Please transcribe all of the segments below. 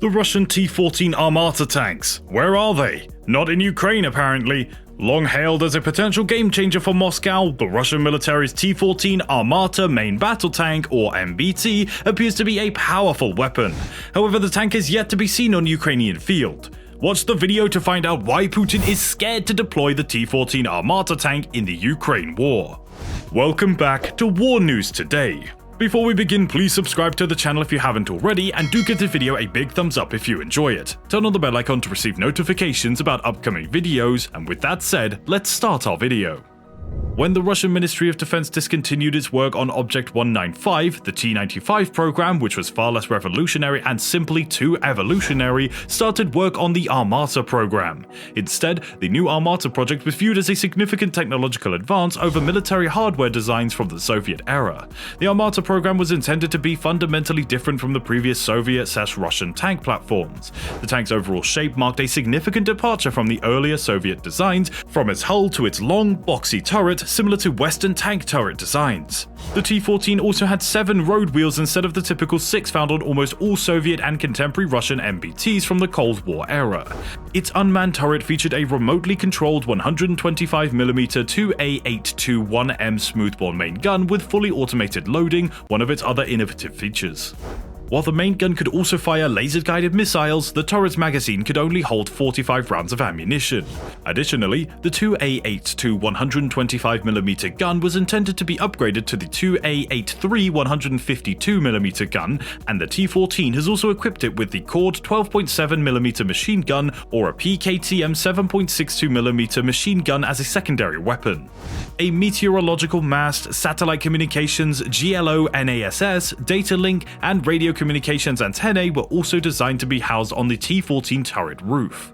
The Russian T-14 Armata tanks. Where are they? Not in Ukraine, apparently. Long hailed as a potential game-changer for Moscow, the Russian military's T-14 Armata Main Battle Tank, or MBT, appears to be a powerful weapon. However, the tank is yet to be seen on Ukrainian field. Watch the video to find out why Putin is scared to deploy the T-14 Armata tank in the Ukraine war. Welcome back to War News Today. Before we begin, please subscribe to the channel if you haven't already, and do give the video a big thumbs up if you enjoy it. Turn on the bell icon to receive notifications about upcoming videos, and with that said, let's start our video. When the Russian Ministry of Defense discontinued its work on Object 195, the T-95 program, which was far less revolutionary and simply too evolutionary, started work on the Armata program. Instead, the new Armata project was viewed as a significant technological advance over military hardware designs from the Soviet era. The Armata program was intended to be fundamentally different from the previous Soviet/Russian tank platforms. The tank's overall shape marked a significant departure from the earlier Soviet designs, from its hull to its long, boxy turret, similar to Western tank turret designs. The T-14 also had 7 road wheels instead of the typical 6 found on almost all Soviet and contemporary Russian MBTs from the Cold War era. Its unmanned turret featured a remotely controlled 125mm 2A821M smoothbore main gun with fully automated loading, one of its other innovative features. While the main gun could also fire laser-guided missiles, the turret's magazine could only hold 45 rounds of ammunition. Additionally, the 2A82 125mm gun was intended to be upgraded to the 2A83 152mm gun, and the T-14 has also equipped it with the Cord 12.7mm machine gun or a PKTM 7.62mm machine gun as a secondary weapon. A meteorological mast, satellite communications, GLO-NASS, data link, and radio communications antennae were also designed to be housed on the T-14 turret roof.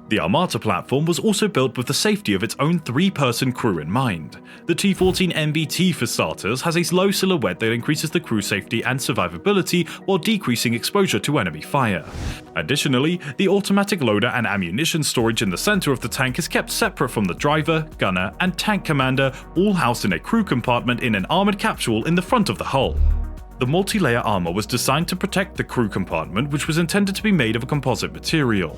The Armata platform was also built with the safety of its own 3-person crew in mind. The T-14 MBT, for starters, has a low silhouette that increases the crew safety and survivability while decreasing exposure to enemy fire. Additionally, the automatic loader and ammunition storage in the center of the tank is kept separate from the driver, gunner, and tank commander, all housed in a crew compartment in an armored capsule in the front of the hull. The multi-layer armor was designed to protect the crew compartment, which was intended to be made of a composite material.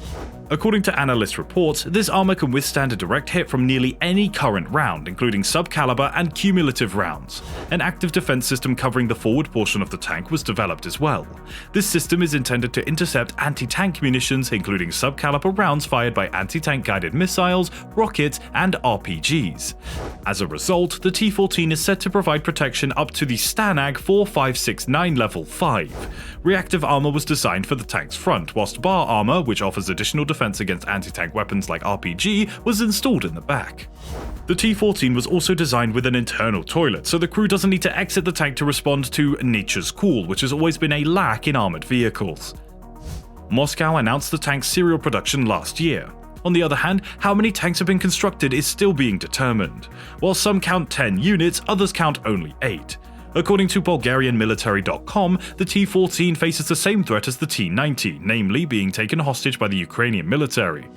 According to analyst reports, this armor can withstand a direct hit from nearly any current round, including sub-caliber and cumulative rounds. An active defense system covering the forward portion of the tank was developed as well. This system is intended to intercept anti-tank munitions, including sub-caliber rounds fired by anti-tank guided missiles, rockets, and RPGs. As a result, the T-14 is said to provide protection up to the STANAG 4569 level 5. Reactive armor was designed for the tank's front, whilst bar armor, which offers additional defense against anti-tank weapons like RPG, was installed in the back. The T-14 was also designed with an internal toilet, so the crew doesn't need to exit the tank to respond to nature's call, which has always been a lack in armored vehicles. Moscow announced the tank's serial production last year. On the other hand, how many tanks have been constructed is still being determined. While some count 10 units, others count only 8. According to BulgarianMilitary.com, the T-14 faces the same threat as the T-90, namely being taken hostage by the Ukrainian military.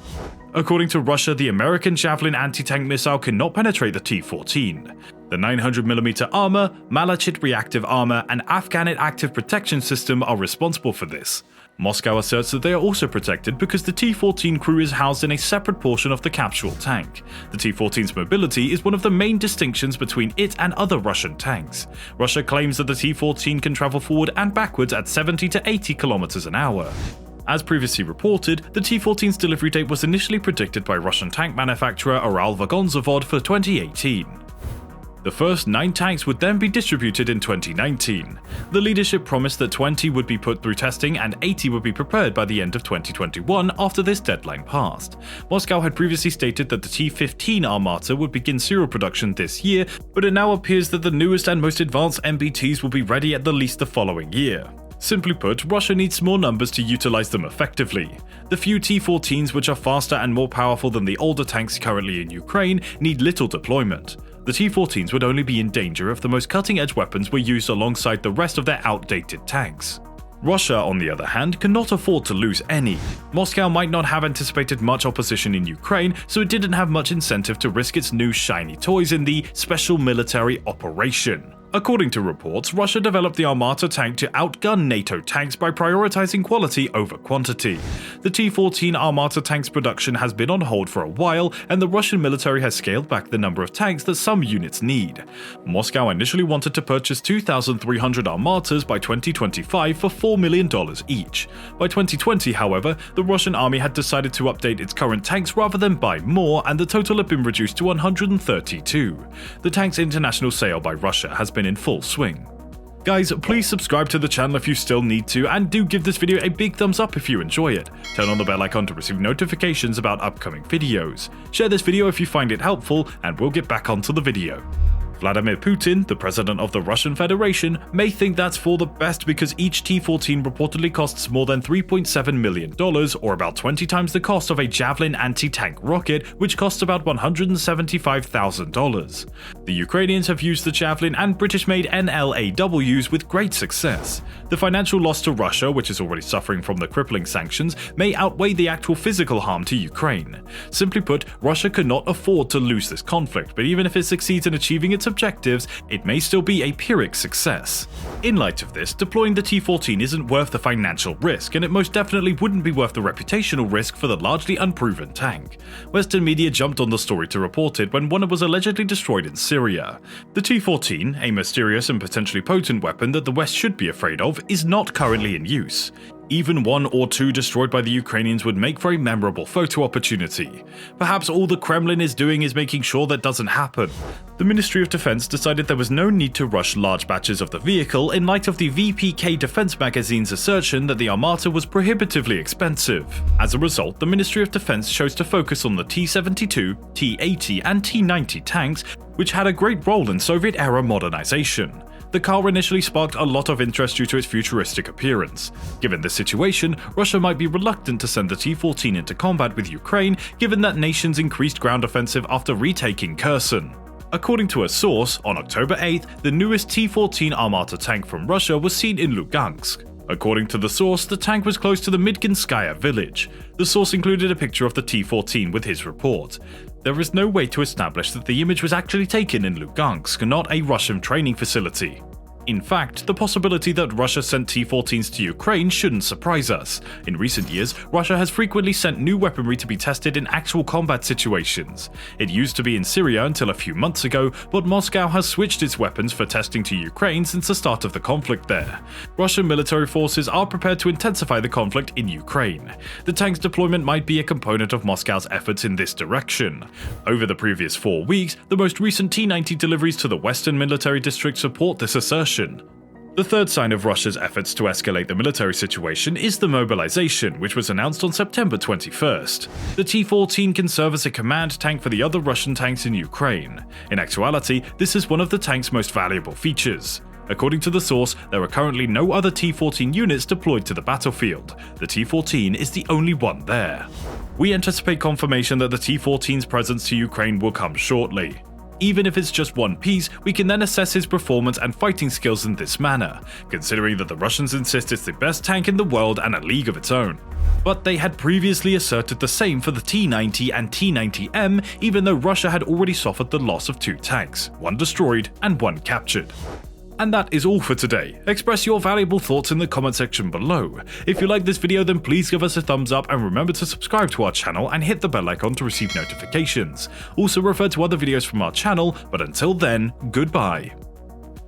According to Russia, the American Javelin anti-tank missile cannot penetrate the T-14. The 900mm armor, Malachit reactive armor, and Afghanit active protection system are responsible for this. Moscow asserts that they are also protected because the T-14 crew is housed in a separate portion of the capsule tank. The T-14's mobility is one of the main distinctions between it and other Russian tanks. Russia claims that the T-14 can travel forward and backwards at 70 to 80 km an hour. As previously reported, the T-14's delivery date was initially predicted by Russian tank manufacturer Uralvagonzavod for 2018. The first 9 tanks would then be distributed in 2019. The leadership promised that 20 would be put through testing and 80 would be prepared by the end of 2021 after this deadline passed. Moscow had previously stated that the T-15 Armata would begin serial production this year, but it now appears that the newest and most advanced MBTs will be ready at the least the following year. Simply put, Russia needs more numbers to utilize them effectively. The few T-14s, which are faster and more powerful than the older tanks currently in Ukraine, need little deployment. The T-14s would only be in danger if the most cutting-edge weapons were used alongside the rest of their outdated tanks. Russia, on the other hand, cannot afford to lose any. Moscow might not have anticipated much opposition in Ukraine, so it didn't have much incentive to risk its new shiny toys in the special military operation. According to reports, Russia developed the Armata tank to outgun NATO tanks by prioritizing quality over quantity. The T-14 Armata tank's production has been on hold for a while, and the Russian military has scaled back the number of tanks that some units need. Moscow initially wanted to purchase 2,300 Armatas by 2025 for $4 million each. By 2020, however, the Russian army had decided to update its current tanks rather than buy more, and the total had been reduced to 132. The tank's international sale by Russia has been in full swing. Guys, please subscribe to the channel if you still need to, and do give this video a big thumbs up if you enjoy it. Turn on the bell icon to receive notifications about upcoming videos. Share this video if you find it helpful, and we'll get back onto the video. Vladimir Putin, the president of the Russian Federation, may think that's for the best because each T-14 reportedly costs more than $3.7 million, or about 20 times the cost of a Javelin anti-tank rocket, which costs about $175,000. The Ukrainians have used the Javelin and British-made NLAWs with great success. The financial loss to Russia, which is already suffering from the crippling sanctions, may outweigh the actual physical harm to Ukraine. Simply put, Russia could not afford to lose this conflict, but even if it succeeds in achieving its objectives, it may still be a Pyrrhic success. In light of this, deploying the T-14 isn't worth the financial risk, and it most definitely wouldn't be worth the reputational risk for the largely unproven tank. Western media jumped on the story to report it when one was allegedly destroyed in Syria. The T-14, a mysterious and potentially potent weapon that the West should be afraid of, is not currently in use. Even one or two destroyed by the Ukrainians would make for a memorable photo opportunity. Perhaps all the Kremlin is doing is making sure that doesn't happen. The Ministry of Defense decided there was no need to rush large batches of the vehicle in light of the VPK Defense magazine's assertion that the Armata was prohibitively expensive. As a result, the Ministry of Defense chose to focus on the T-72, T-80 and T-90 tanks, which had a great role in Soviet-era modernization. The car initially sparked a lot of interest due to its futuristic appearance. Given this situation, Russia might be reluctant to send the T-14 into combat with Ukraine, given that nation's increased ground offensive after retaking Kherson. According to a source, on October 8th, the newest T-14 Armata tank from Russia was seen in Lugansk. According to the source, the tank was close to the Midginskaya village. The source included a picture of the T-14 with his report. There is no way to establish that the image was actually taken in Lugansk, not a Russian training facility. In fact, the possibility that Russia sent T-14s to Ukraine shouldn't surprise us. In recent years, Russia has frequently sent new weaponry to be tested in actual combat situations. It used to be in Syria until a few months ago, but Moscow has switched its weapons for testing to Ukraine since the start of the conflict there. Russian military forces are prepared to intensify the conflict in Ukraine. The tank's deployment might be a component of Moscow's efforts in this direction. Over the previous 4 weeks, the most recent T-90 deliveries to the Western military district support this assertion. The third sign of Russia's efforts to escalate the military situation is the mobilization, which was announced on September 21st. The T-14 can serve as a command tank for the other Russian tanks in Ukraine. In actuality, this is one of the tank's most valuable features. According to the source, there are currently no other T-14 units deployed to the battlefield. The T-14 is the only one there. We anticipate confirmation that the T-14's presence to Ukraine will come shortly. Even if it's just one piece, we can then assess his performance and fighting skills in this manner, considering that the Russians insist it's the best tank in the world and a league of its own. But they had previously asserted the same for the T-90 and T-90M, even though Russia had already suffered the loss of 2 tanks, one destroyed and one captured. And that is all for today. Express your valuable thoughts in the comment section below. If you like this video, then please give us a thumbs up and remember to subscribe to our channel and hit the bell icon to receive notifications. Also refer to other videos from our channel, but until then, goodbye.